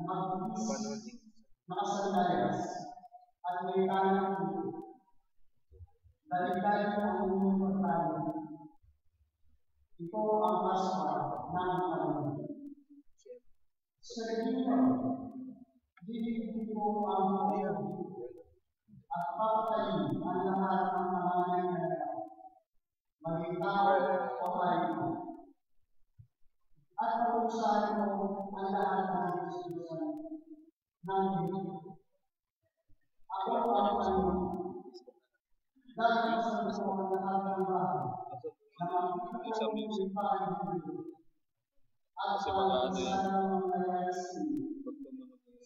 nakabihis, nakasandalyas, at may tanang puso. Dali-dali ang inyong pagkain. Ito ang Paskwa ng Panginoon. Sa Redeemer, bibigyan ko ang buhay at papatayin ang lahat ng pangangailangan, maging tao o tayo. At pag-usahin mo ang lahat ng institusyon ng Diyos. Ako ang Panginoon. Dahil sa gusto ng lahat ng bahay, na magpapalong pa ang Diyos. At pag-usahin ng layasin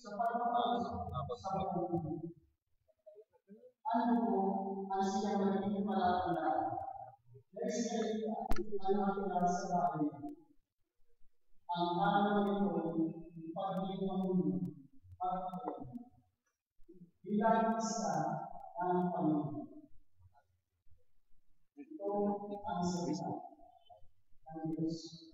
sa pagpapasok sa pagpapalong. Ano po ang siyang naging palatandaan na Israelita ang nakilala sa bahay? Ang araw nito ay pag-ibig pagpapalong. Bilang isa ng Panginoon. Ito ang salita ng Diyos.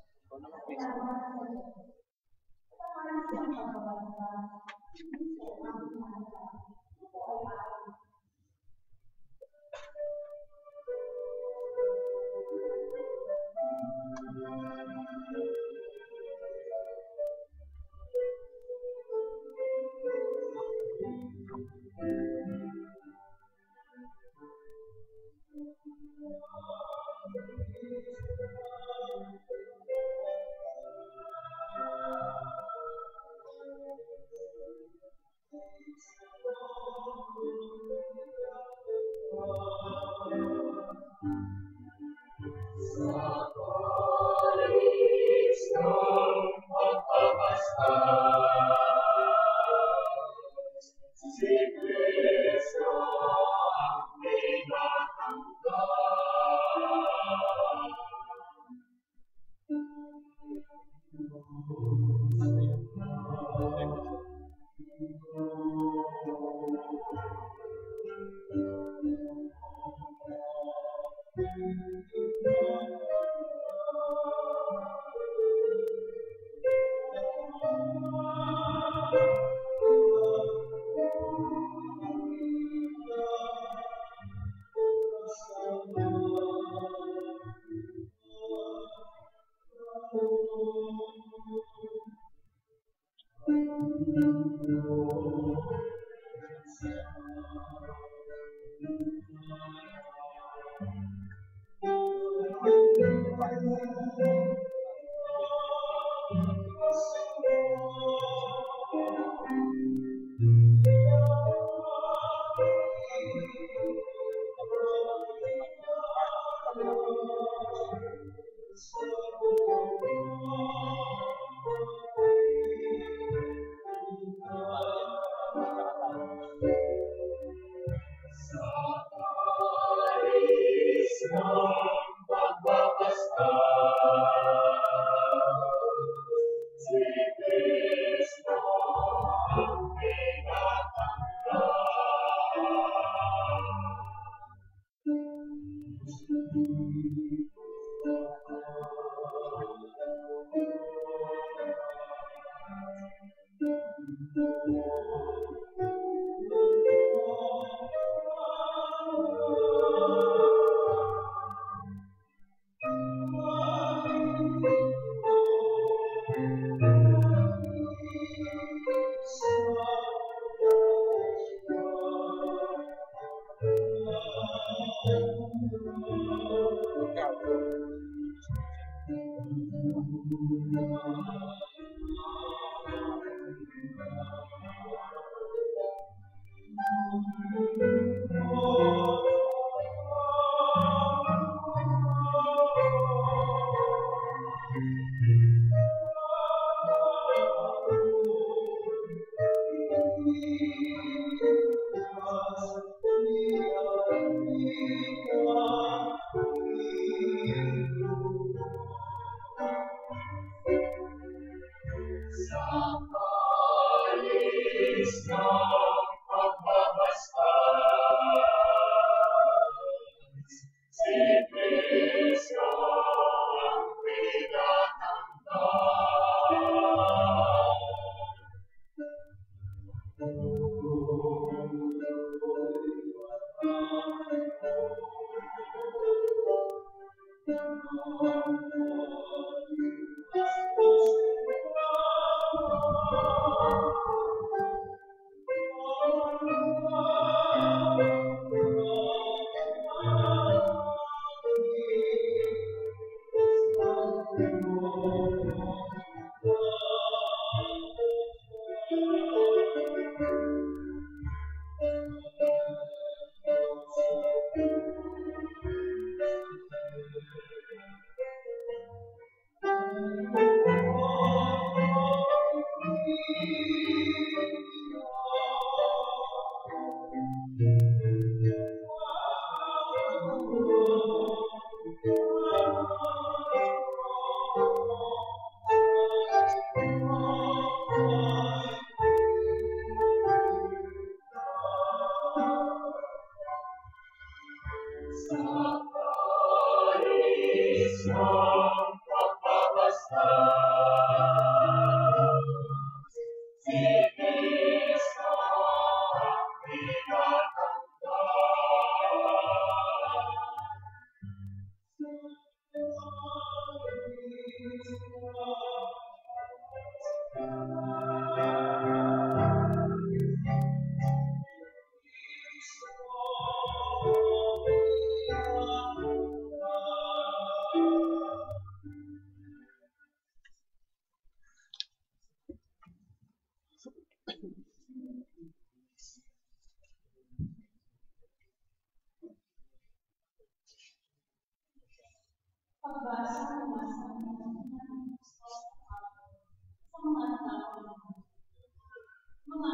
Ito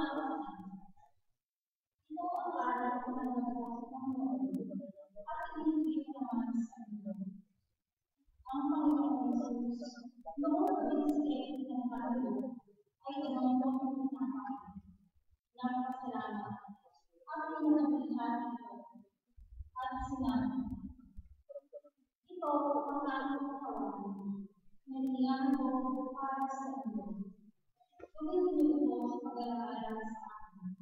ang aral ng Panginoon at inibig naman sa mundo. Ang Panginoon Jesus, noong nag-isip ng Panginoon, ay tumutong ng tinamaan, nagpasalamat, at pinabihan ito, at sinabi, ito ang aking katawan, na niyan ko para sa inyo. Gawin niyo ito sa pag-aalala sa akin.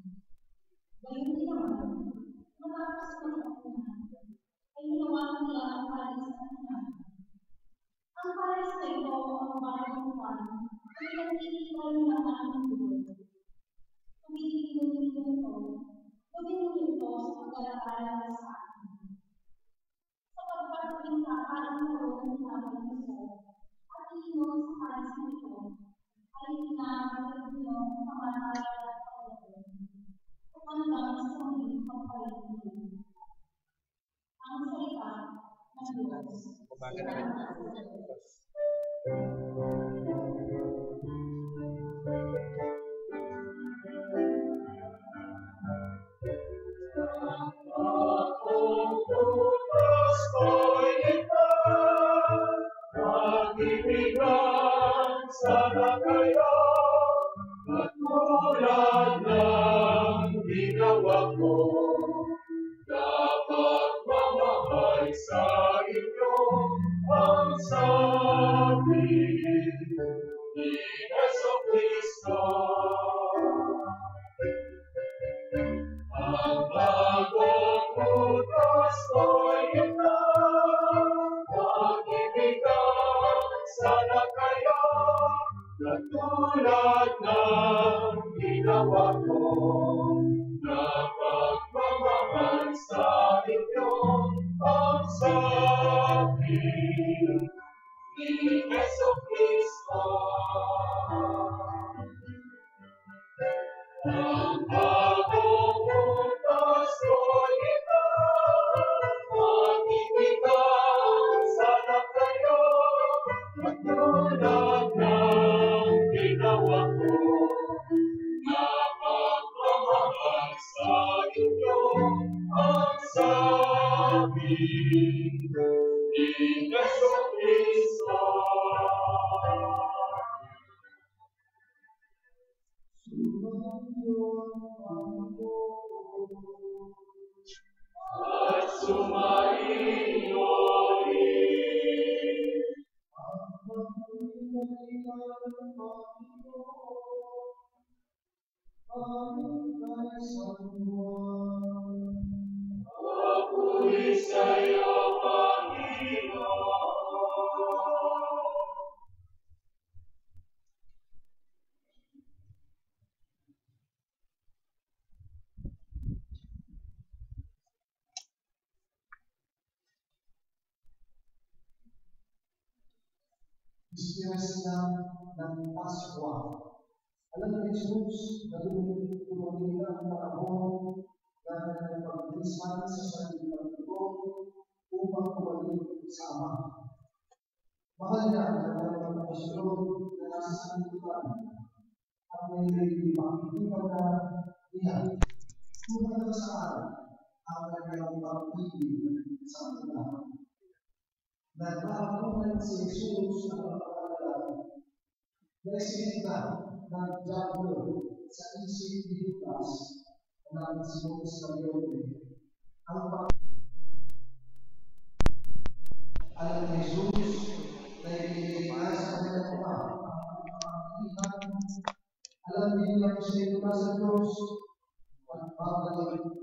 Gayun din naman, matapos mag-akunan, ay hinawakan niya ang paris ng Panginoon. Ang paris na ito ang bagong pan, ay nagtitipay ng aming buhay. Tumitigil niyo ito, gawin niyo ito sa pag-aalala sa akin. Sapagkat pinakain ko ng aming puso, at iinom sa paris na ito, ay pinakain niyo ang pamamahala ng Panginoon. Hanggang sa muling pagpapalit. Ang salita ng Diyos. Salamat sa Diyos. Sana kayo matulad ng ginawa ko, dapat mamahal sa inyo ang sabi ni Jesucristo. Ang bagong utos ko'y ito, mag-ibigan sana kayo, katulad ng ginawa ko, na pagmamahal sa inyo ang sabi ni Jesucristo. Ang bagong utos ko'y ito, mag-ibigan sana kayo, katulad ng ginawa ko, na pagmamahal sa inyo ang sabi ni Jesucristo. At sumainyo rin. Ako'y sa'yo, Panginoon. Biyernes ng Pasko. Alam ni Jesus na dumating ang panahon na nagpagdirisan sa sarili ng ito upang bumalik sa Ama. Mahal niya ang kanyang pagkasunod na nasa sanlibutan at may makikita na niya kung saan ang kanyang pag-ibig sa kanila. Nagkakaroon si Jesus ng pagkakalala na isinita ng Diablo sa isip ni Judas na Simon Iscariote. Alam ni Jesus na ibigay sa kanyang Ama ang alam din niya kung sino ba sa Diyos at babalik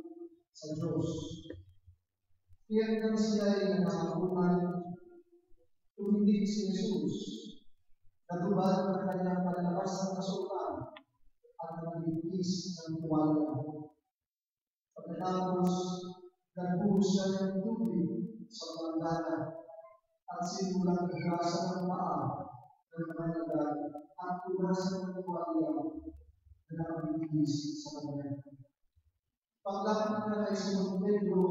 sa Diyos. Kaya kang sila ay nakakuhan tumindig si Jesus, natubad ang kanyang panalakas ng kasultan at nagbibigis ng tuwala. Pagkatapos, nagbuhos siya ng tubig sa bandana at simulang higasan ng paa ng manalagan at punasan ng tuwala na nagbibigis sa kanya. Paglapit na kay Simon Pedro,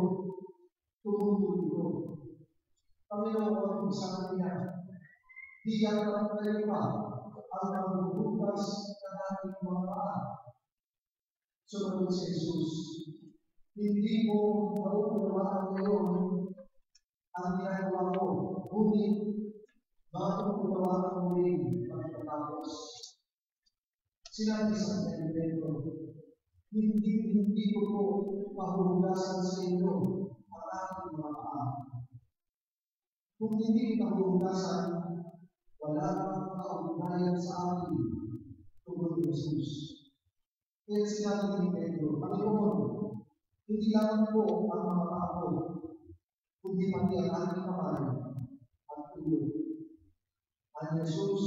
tumutuloy. Panginoon sa kanya, bigyan ng kayo pa ang magbubukas ng ating mga paa Sumagot si Jesus, hindi mo nauunawaan ngayon ang ginagawa ko, ngunit mauunawaan mo rin pagkatapos. Sinabi sa kanya ni Pedro, hindi ko po pahuhugasan sa inyo ang aking mga paa. Kung hindi ko pahuhugasan, wala kang kaugnayan sa akin, tugon ni Jesus. Kaya sinabi ni Pedro, Panginoon, hindi lamang po ang mga paa ko, kundi pati ang aking kamay at ulo. Ang Jesus,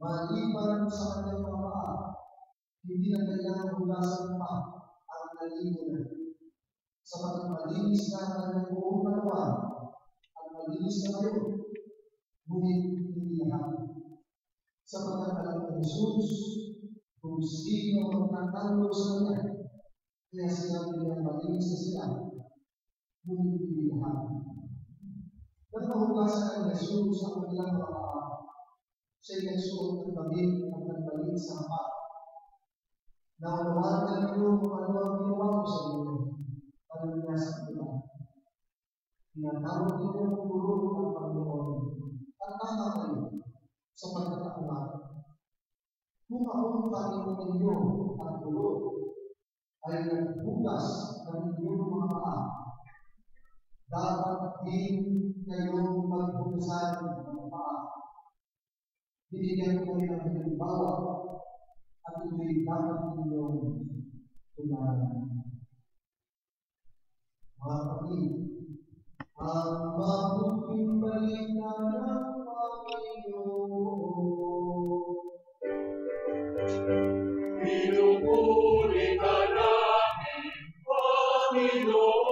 maliban sa kanyang mga paa, hindi na kailangan hugasan pa ang nalimunan. Sapagkat malinis na ang kanyang buong katawan at malinis na kayo, ngunit hindi lahat. Sapagkat alam ng Jesus kung sino ang magtatalo sa kanya, kaya sinabi niya malinis na sila, ngunit hindi lahat. Nang mahugasan ng Jesus ang kanilang mga paa, siya'y nagsuot ng damit at nagbalik sa hapa. Naunawagan niyo kung ano ang ginawa ko sa inyo, panunyasan ko lang. Tinatawag niyo ang guro ng Panginoon, at tama kayo, sapagkat ako nga. Kung ang Panginoon ninyo at guro ay nagbugas ng inyong mga paa, dapat din kayong magbugasan ng paa. Binigyan ko kayo ng halimbawa at ito'y dapat ninyong tularan. Mga kapatid, ang mabuting balita ng Panginoon. Pinupuri ka namin, Panginoon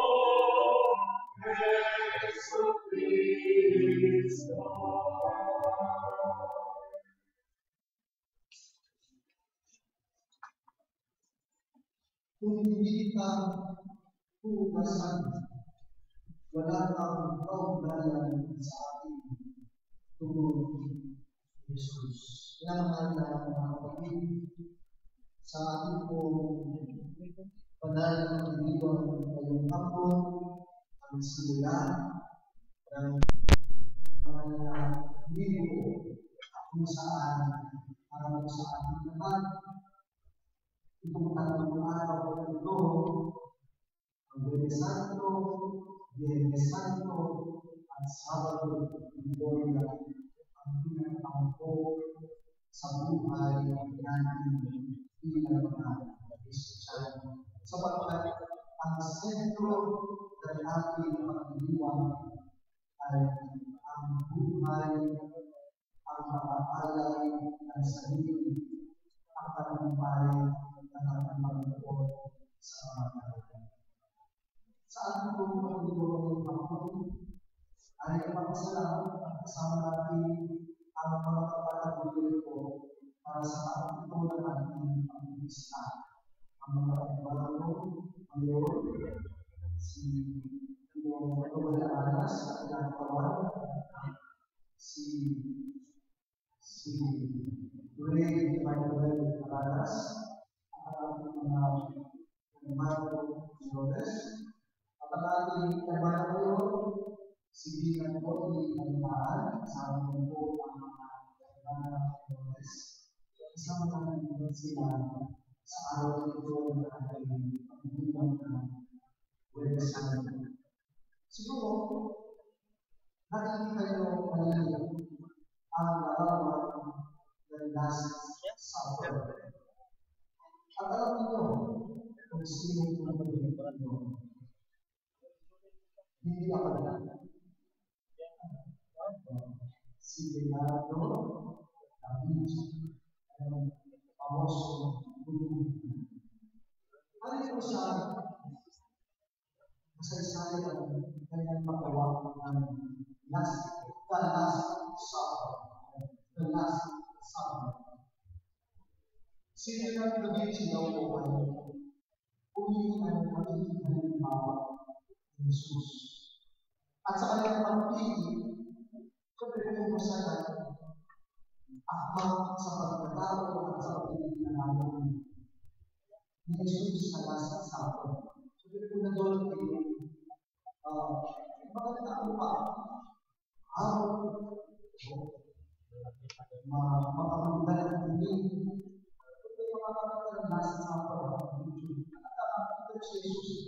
Jesucristo. Kung hindi ka hugasan, wala kang kaugnayan sa ating tugon ni Jesus. Kaya mahal na mga kapatid, sa ating pong banal na pagdiriwang ngayong hapon, ang simula ng mga libro kung saan para po sa ating lahat. Itong tatlong araw na ito, ang Biyernes Santo, Biyernes Santo, at Sabado, Gloria, ang pinagtangko sa buhay natin bilang mga Kristiyano. Sapagkat ang sentro ng ating pagdiriwang ay ang buhay, ang pag-aalay ng sarili, ang tagumpay ng ating Panginoon sa mga tao. Sa ating pagdiriwang ng hapon ay ipapasalamat at kasama natin ang mga kapatid ko para sa ating ito ng ating pag-ibista. Ang mga kapatid ngayon, si Wala Anas at Nakatawan, si Ray Manuel Aras, at ating mga Marco Flores, at ang ating kaibahan ngayon, si Binan po ni Alimaan, kasama mo po ang mga kaibahan Flores. Kasama natin sila sa araw na ito na ating pagbibilang ng Biyernes Santo. Siguro, nakikita niyo kanina ang larawan ng Last Supper. At alam niyo kung sino yung pagbibilang niyo. Hindi ako na si Leonardo da Vinci, ang famoso guru. Ano ito sa kasaysayan ng kanyang paggawa ng The Last Supper. The Last Supper. Si Leonardo da Vinci daw po ay pumili ng magiging halimbawa ni Jesus. At sa kanyang pagpili, kumpusan natin akma sa pagkatao at sa pagpili ng namin. ni Jesus sa Last Supper. So, kung nandun kayo, maganda ako pa, makakamagdan ang hindi. Kung may makakamagdan ang Last Supper, nakakakita si Jesus.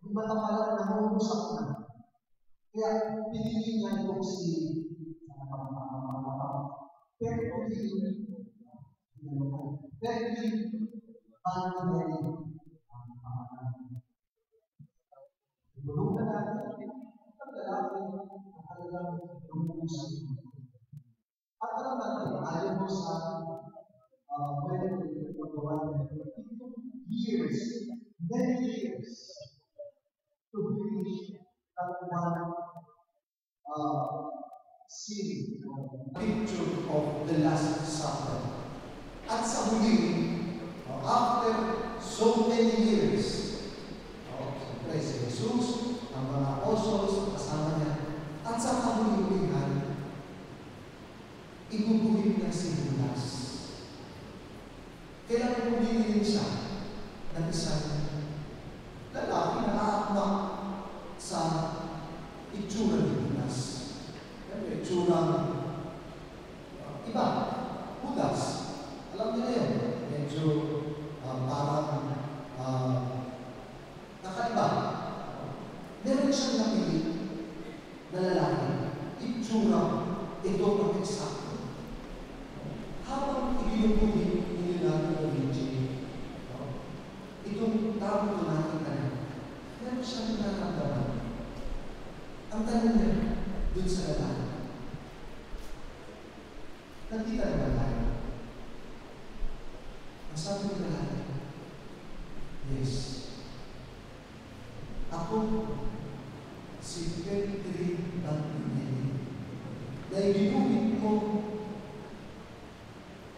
Yung mata pala nangungusak na. Kaya pinili niya itong si pero hindi Ibulungan natin ang lalaki ang talagang lumumusap. At alam natin, ayon mo sa pwede magawa years, many years, to finish that one scene, picture of the Last Supper. At sa huli, after so many years, siyempre si Jesus, ang mga apostles, kasama niya, at sa kahuli-hulihan, ibubuhin niya si Judas. Kailan pumili siya ng isang lalaki na aakma sa itsura ni Judas. Itsurang iba, Judas. Alam niyo na yun, medyo parang kakaiba. Meron siyang napili na lalaki, itsura, ito ang eksakto. Habang ibinubuhin nila ng origin, itong tao ito nakita niya, meron siyang nararamdaman. Ang tanong niya, dun sa lalaki, nakita naman tayo. Ang sabi ng lalaki, yes, ako si Petri Bantini na ibinuhin mo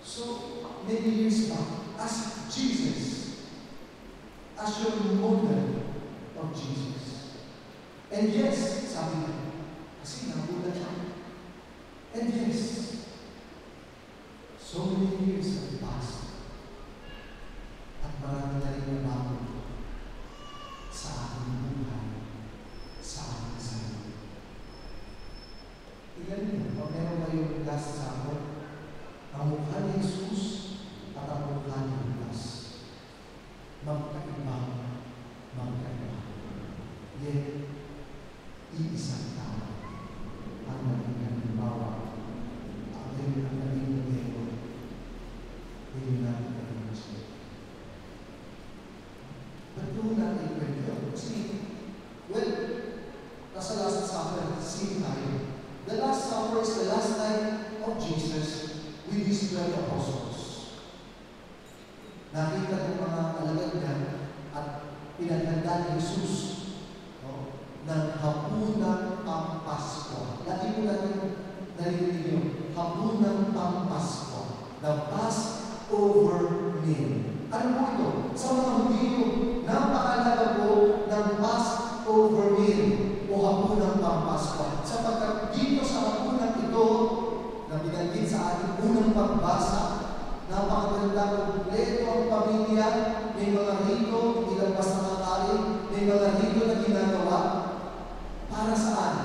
so many years back as Jesus, as your model of Jesus. And yes, sabi niya, kasi nabulat siya. And yes, so many years have passed. At marami na rin nabago sa aking buhay, sa aking sarili. Tignan niyo, kung meron kayong Last Supper, ang mukha ni Jesus at ang mukha ni Judas, magkaiba. Yet, iisang tao ang naging halimbawa, ang naging modelo, hindi natin kalimutan. Ba't doon natin kwento? Kasi, well, nasa Last Supper, same tayo. The Last Supper is the last night of Jesus with his 12 apostles. Nakita ng mga alagad niya at pinaghanda ni Jesus ng hapunang Pampasko. Lagi mo natin narinig yun. Hapunang Pampasko. The Passover meal. Ano po ito? Sa mga Hudyo, napakalaga po ng Passover meal o hapunang Pampasko. Sapagkat dito sa hapunang ito, na binanggit sa ating unang pagbasa, napakaganda kompleto ang pamilya, may mga rito, ilang basta nakakain, may mga rito na ginagawa. Para saan?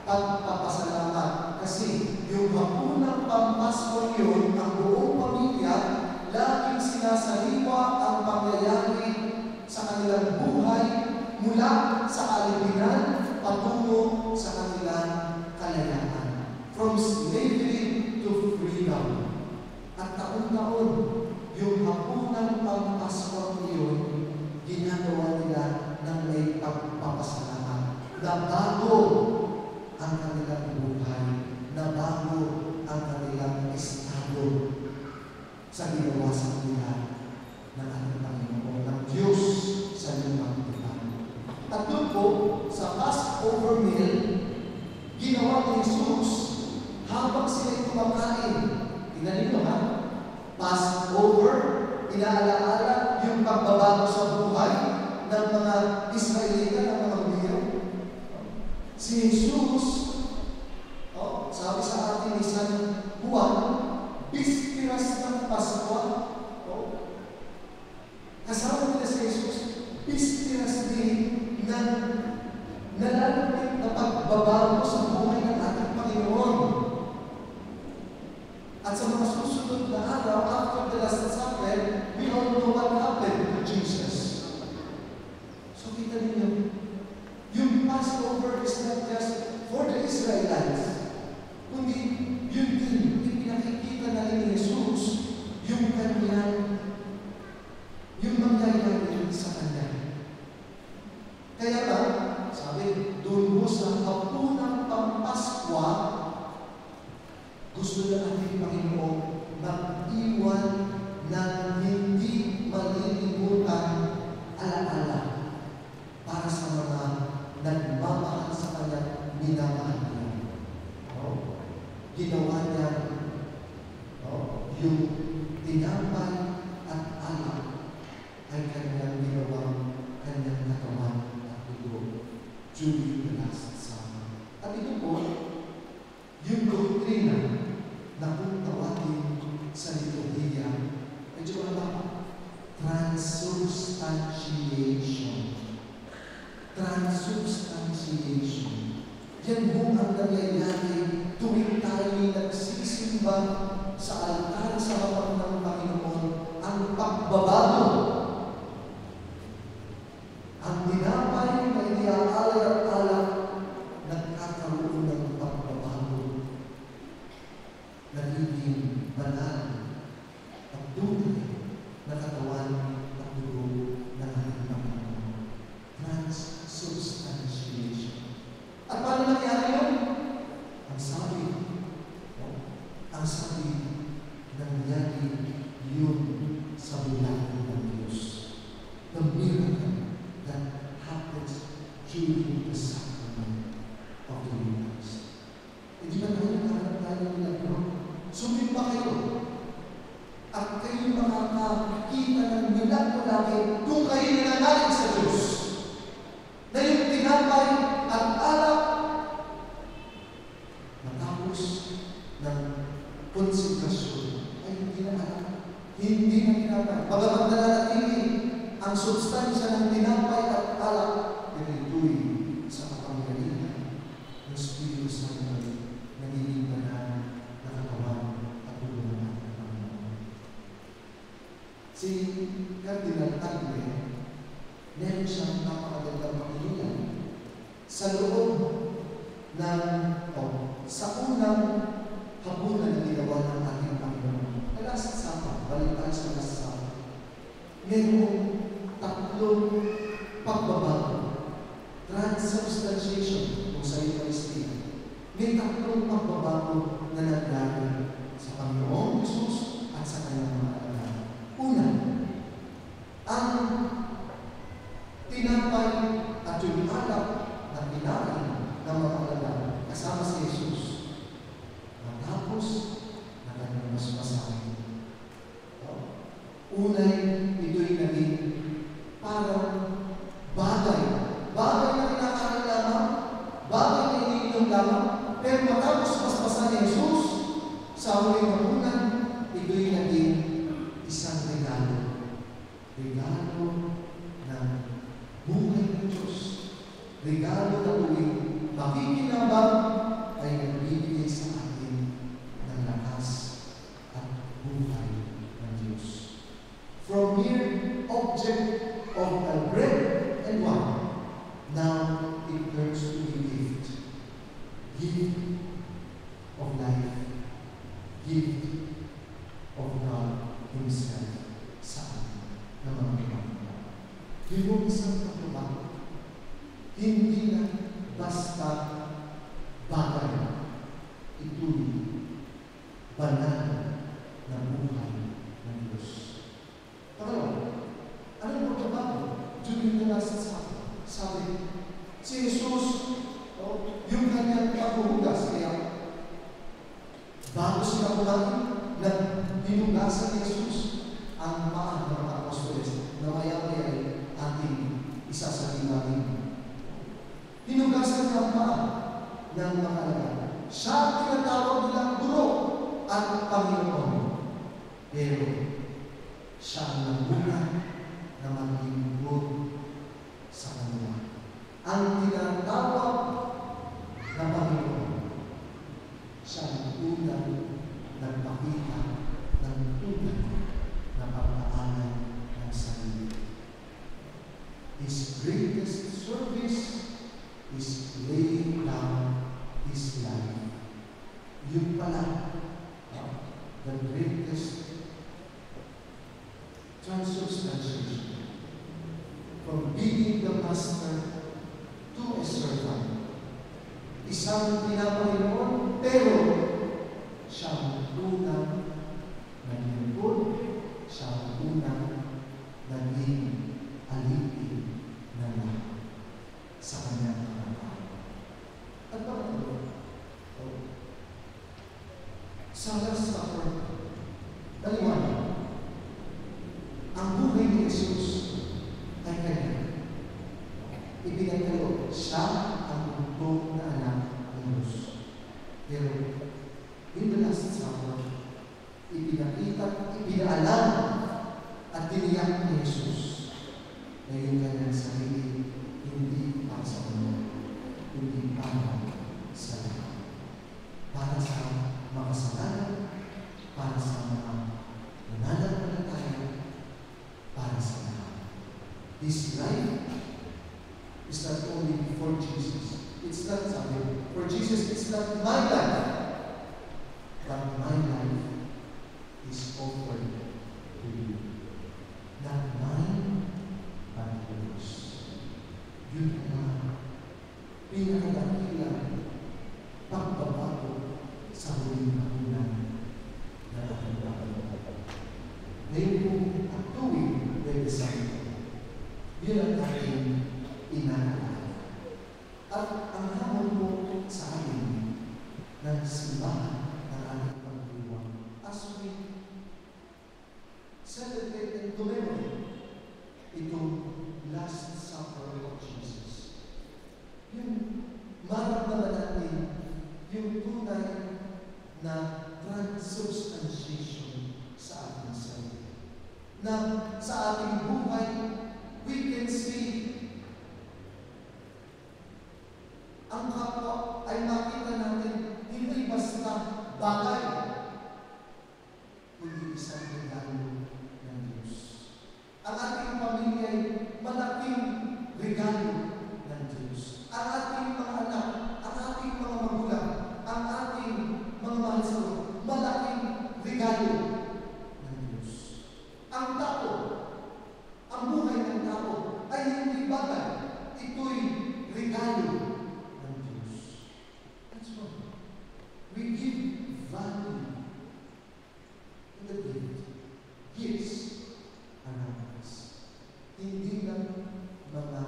Pagpapasalamat. Kasi yung hapunang Pampasko yun, ang buong pamilya, laging sinasaliwa ang pangyayari sa kanilang buhay mula sa kaligtasan patungo sa kanilang kalayaan. From slavery to freedom. At taon-taon, yung hapunang Pampasko yun, ginagawa nila ng may pagpapasalamat. Nabago ang kanilang buhay, nabago ang kanilang estado sa ginawa sa kanila ng ating Panginoon, ng Diyos sa lumang lupa. At doon po, sa Passover meal, ginawa ni Jesus habang sila kumakain. Tingnan niyo ha? Passover, inaalaala yung pagbabago sa buhay ng mga Israelita, ng mga Hudyo. Si Jesus, sabi sa atin ni San Juan, bispiras ng Pasko, kasama na nalalapit na pagbabago sa buhay ng ating Panginoon. At sa mga susunod na araw, after the Last Supper, we all know what happened to Jesus. So kita ninyo, yung Passover is not just for the Israelites, kundi yun din, ipinakikita na ni Jesus yung kanyang, yung mangyayari sa kanya. Kaya ba, sabi, doon mo sa hapunang Pampaskwa, gusto na ating Panginoon mag-iwan ng hindi malilimutan alaala para sa mga nagmamahal sa kanya, minamahal niya. Ginawa niya yung tinapay at alak ay kanyang ginawang kanyang katawan at dugo during the Last Supper. At ito po, yung doktrina na kung tawagin sa liturhiya, medyo malaba, transubstantiation. Transubstantiation. Yan po ang nangyayari tuwing tayo'y nagsisimba sa altar sa harap ng Panginoon, ang pagbabago. Ang tinapay na iniaalay at alak, nagkakaroon ng pagbabago. Nagiging banal at tunay na katawan at dugo ng ating Panginoon. Transubstantiation. At paano nangyari yun? Ang sabi, nangyari yun sa milagro ng Diyos. The miracle that happens during the sacrament of the Eucharist. Hindi ba tayo nakakarap tayo ng milagro? Sumimba kayo. At kayo makakakita ng milagro namin kung kayo nananalig sa Diyos. Na yung tinapay at alak matapos ng konsekrasyon ay hindi na alak. Hindi na tinapay. Bagamat nananatili ang substansya ng tinapay at alak, pero ito'y sa kapangyarihan ng Espiritu Santo nagiging banal na katawan at dugo ng ating Panginoon. Si Cardinal Tagle, meron siyang napakagandang pakinulan sa loob ng sa unang hapunan na ginawa ng ating Panginoon. Last Supper, balik tayo sa Last Supper. Merong tatlong pagbabago. Transubstantiation, kung sa Eucharistia. May tatlong pagbabago na nangyari sa Panginoong Jesus at sa kanyang mga alagad. Una, ang tinapay at yung alak na kinain ng mga alagad kasama si Jesus. Matapos na kanyang masmasahin. Unay, ito'y naging parang bagay. Bagay na kinakain lamang, bagay na iniinom lamang, pero matapos masmasan ni Jesus, sa huling hapunan, ito'y naging isang regalo. Regalo ng buhay ng Diyos. Regalo na tuwing makikinabang ay nagbibigay sa atin ng lakas at buhay ng Diyos. From mere object of the bread and wine, now it turns to a gift. Gift of life. Gift of God Himself sa atin na mga Panginoon. Yun yung isang pagbabago. Hindi na basta bagay. Ito'y banal na buhay ng Diyos. Pangalawa, anong pagbabago? During the Last Supper, sabi, si Jesus, yung kanyang paghuhugas, kaya bago sila kumain, hinugasan ni Jesus ang paa ng mga apostoles na maya-maya ay ating isasalinahin. Hinugasan niya ang paa ng mga alagad. Siya ang tinatawag nilang guro at Panginoon. Pero siya ang nagulat na maglingkod sa kanila. ang tinatawag na Panginoon. Siya ang unang nagpakita ng tunay na pagpaanan ng sarili. His greatest service is laying down His life. Yun pala, the greatest transubstantiation. From being the master to a servant. Isang pinapanginoon, pero siya ang unang naglingkod, siya ang unang naging alipin na lahat sa kanyang trabaho. At bakit sa Last Supper, naliwanag, ang buhay ni Jesus ay kanya. Ibinagkaloob siya ang bugtong na anak ng Diyos. Pero, in the Last Supper, ipinakita, ipinaalam at tiniyak ni Jesus na yung kanyang sarili hindi para sa kanya, hindi para sa lahat. Para sa makasalanan, para sa mga nananampalataya, para sa lahat. This life is not only for Jesus. It's not something. For Jesus, it's not my life. But my life is offered to you. Not mine, but yours. Yun ang pinakadakilang pagbabago sa huling hapunan na ating gagawin. Ngayon kung ang tuwing Wednesday, yun ang ating inaalala. At ang hamon mo sa atin ng simbahan ng ating pagdiwang as we celebrate and commemorate itong Last Supper of Jesus. Yung maramdaman natin yung tunay na transubstantiation sa ating sarili. Na sa ating buhay, we can see ang kapwa ay makita natin hindi basta bagay, kundi isang regalo ng Diyos. Ang ating pamilya ay malaking regalo ng Diyos. Ang ating mga anak, ang ating mga magulang, ang ating mga mahal sa Lord, malaking regalo ng Diyos. Ang tao, ang buhay ng tao ay hindi bagay. Ito'y regalo ng Diyos. That's why we give value to the gift. Gifts around us. Hindi lang mga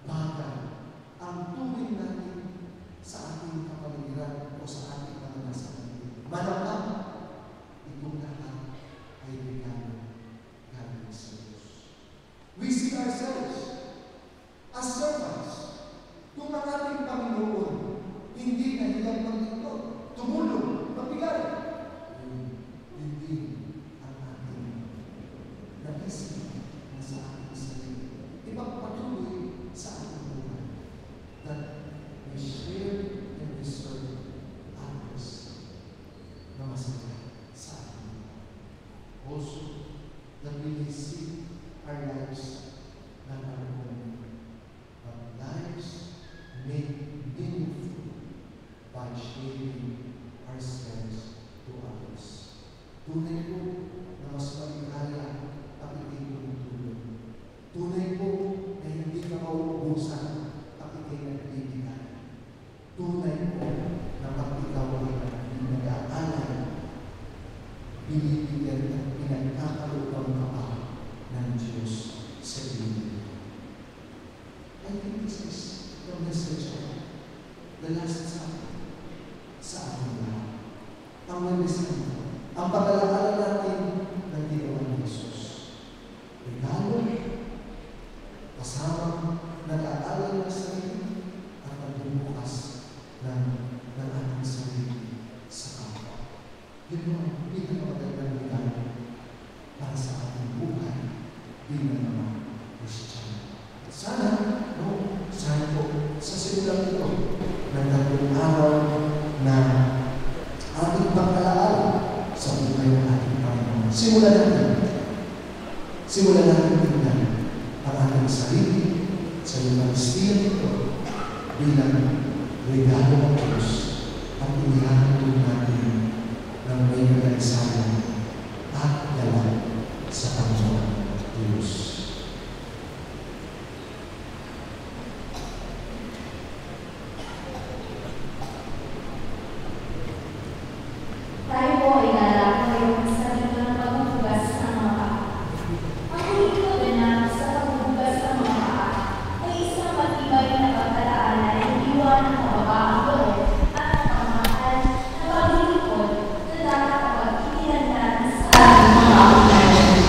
bagay ang tuwing natin sa ating kapaligiran o sa ating mga nasa atin. Malamang itong lahat ay regalo galing sa Diyos. We see ourselves as servants. Kung ang ating Panginoon hindi na nilang maglingkod, tumulong, magbigay, hindi ang ating naisip na sa ating sarili. Ipagpatuloy sa ating buhay that we share and we serve others na masaya sa atin. Also, that we may see our lives not our own, but lives made meaningful by sharing ourselves to others. Tunay po na mas maligaya ang iting tumutulong. Tunay po na hindi ka mauubusan ang iting nagbibigay. Tunay po na pag ikaw ay nag-aalay, binibigyan at pinagkakaroon ka pa ng Diyos sa iyo. I think this is the message of the Last Supper sa ating lahat. Ang message ito, ang pag-alala natin ng ginawa ni Jesus. Regalo, kasama nag-aalala ng sarili at nagbubukas ng ating sarili sa kapwa. Yun ang pinakamagandang regalo para sa ating buhay bilang mga Kristiyano. Sana Sabi ko, sa simulang ito, ng tatlong araw na ating pagkalaala sa buhay ng ating Panginoon. Simulan natin tingnan ang ating sarili sa Eucharistia ito bilang regalo ng Diyos at inihatid natin ng may kagalisayan at yalan sa Panginoon Diyos. Tayo po ay lalako ngayon sa dito ng pagbubugas ng mga paa. Ang ulikod na sa pagbubugas ng mga paa ay isang matibay na pagkalaala na iwan ng kababaang loob at ang pamahal na paglilingkod na dapat kapag itinandaan sa ating mga kapatid.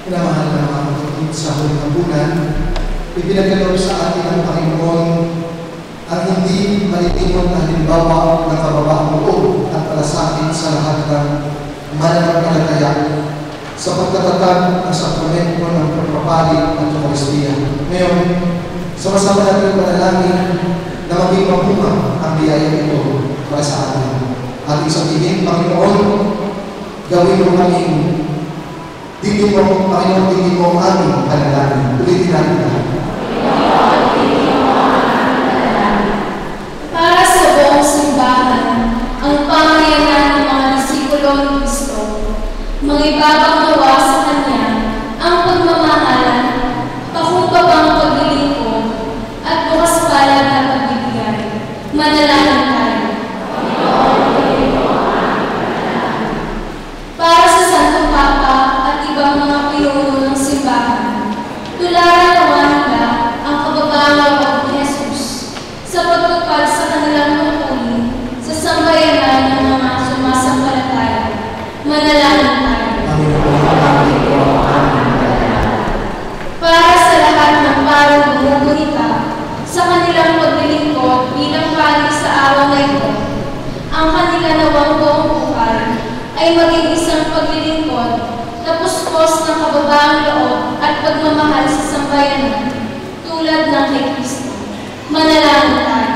Pinamahal na mga kapatid sa huling hapunan, ipinagkaloob sa atin ng Panginoon ang hindi malitingon na halimbawa ng kababaang loob at palasakit sa lahat ng mananampalataya sa pagtatatag ng sakramento ng pagpapali at Eucharistia. Ngayon, sama-sama natin panalangin na maging mabuha ang biyaya ito para sa atin. Ating sabihin, Panginoon, gawin mo kaming digin mo, Panginoon, digin mo ang aming panalangin. Ulitin natin lahat. Para sa buong simbahan, ang pamayanan ng mga disipulo ni Kristo, mangibabang nawa sa Kanya ang pagmamahalan, pakumbabang paglilingkod, at bukas palad na pagbibigay. Manalangin tayo. Para sa Santo Papa at ibang mga pinuno ng simbahan, tularan nawa nila ang kababang loob ni Jesus sa pagtupad sa kanilang tungkulin sa sambayanan ng mga sumasampalataya. Manalangin tayo. Para sa lahat ng parang bumubuhita sa kanilang paglilingkod bilang pari sa araw na ito, ang kanila nawang buong buhay ay maging isang paglilingkod na puspos ng kababaang loob at pagmamahal sa sambayanan tulad ng kay Kristo. Manalangin tayo.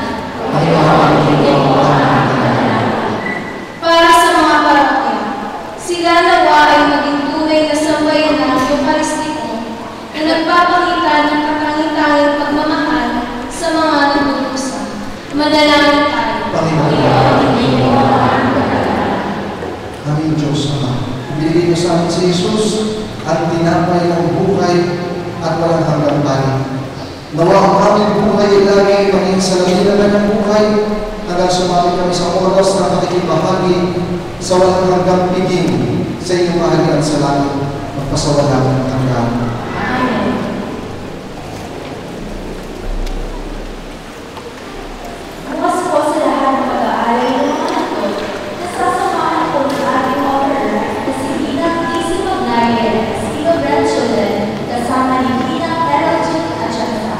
Para sa mga parokya, sila nawa ay maging tunay na sambayanan Eucharistiko na nagpapakita ng katangi-tanging pagmamahal sa mga nagdudusa. Manalangin tayo. Aming Diyos Ama, ibigay mo sa amin si Jesus at tinapay ng buhay at walang hanggang balik. Nawa ang aming buhay ay lagi maging sa laminanan ng buhay hanggang sumapit kami sa oras na pakikibahagi sa walang hanggang piging sa iyong kaharian sa langit magpasawalang hanggang. Amen. Bukas po sa lahat ng pag-aalay ng mga anak, nasasamahan po ng ating opera na si Ginang Casey Magnayan at si Ino Grandchildren kasama ni Ginang Eraldine Atienza.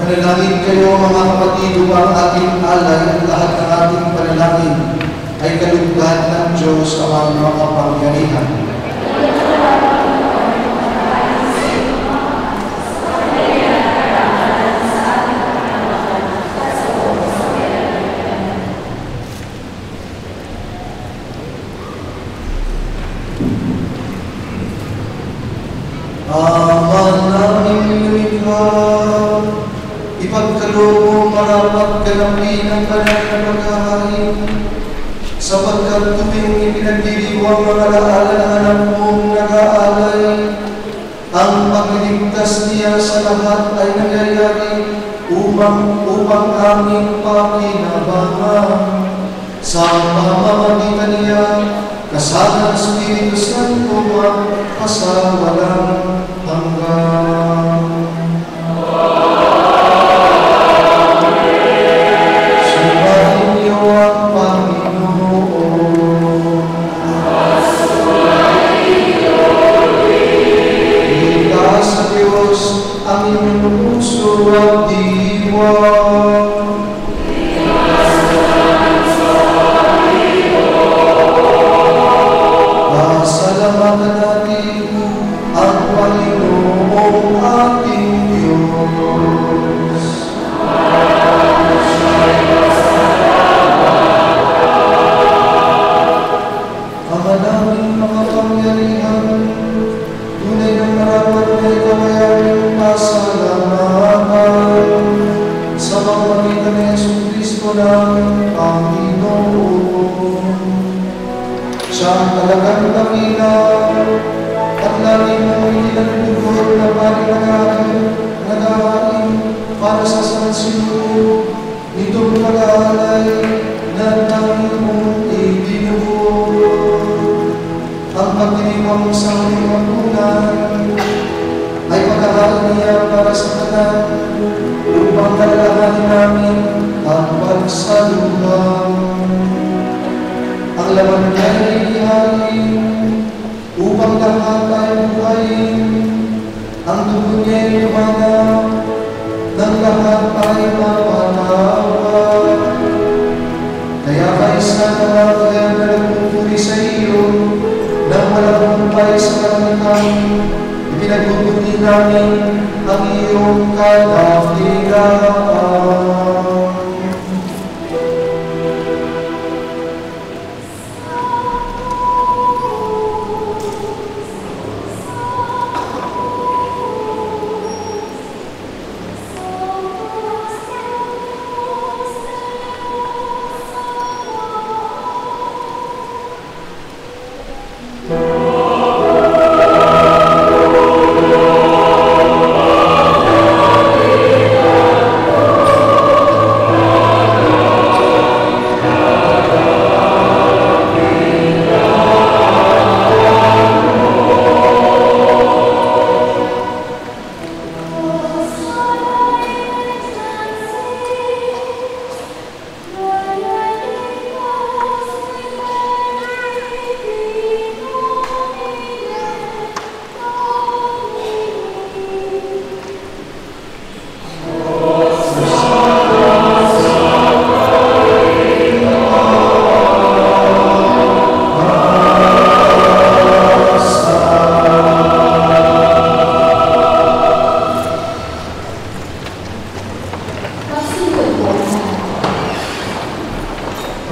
Manalangin kayo mga kapatid upang ating alay at lahat ng ating panalangin ay kalugdan ng Diyos ang makapangyarihan. Ama naming lumikha, ipagkaloob mo marapat ganapin ang banal na pagkahain, sapagkat tuwing ipinagdiriwang mga alaala ng anak mong nag-aalay, ang pagliligtas niya sa lahat ay nangyayari upang aming pakinabangan. Sa pamamagitan niya, kasama ng Espiritu Santo at pasawalang hanggan. Sumahin niyo ang Panginoon. Itaas sa Diyos ang inyong puso at diwa. Pasalamatan natin ang Panginoong ating Diyos. Ama naming makapangyarihan, tunay ng marapat na ikaw ay aming pasalamatan sa pamamagitan ni Jesucristo ng Panginoon. Siya ang talagang dakila at lagi mong itinagpugod na nag-aaring para sa sansinulo nitong pag-aalay na namin mong ibinuhod. Ang pagdiriwang sa ating pagkunan ay pagkakain niya para sa kanan upang kalalahanin namin ang pagsaluhan. Ang laman niya ay ihain upang lahat ay buhayin. Ang dugo niya ay lumanap ng lahat ay mapatawad. Kaya kaisa na kaya na nagpupuri sa iyo nang walang humpay sa kalangitan, ipinagbubuti namin ang iyong kadakilaan.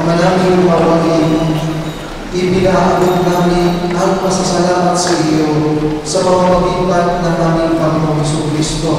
Manaming mawain, ibinahabot namin ang pasasalamat sa iyo sa pamamagitan ng aming Panginoong Jesucristo.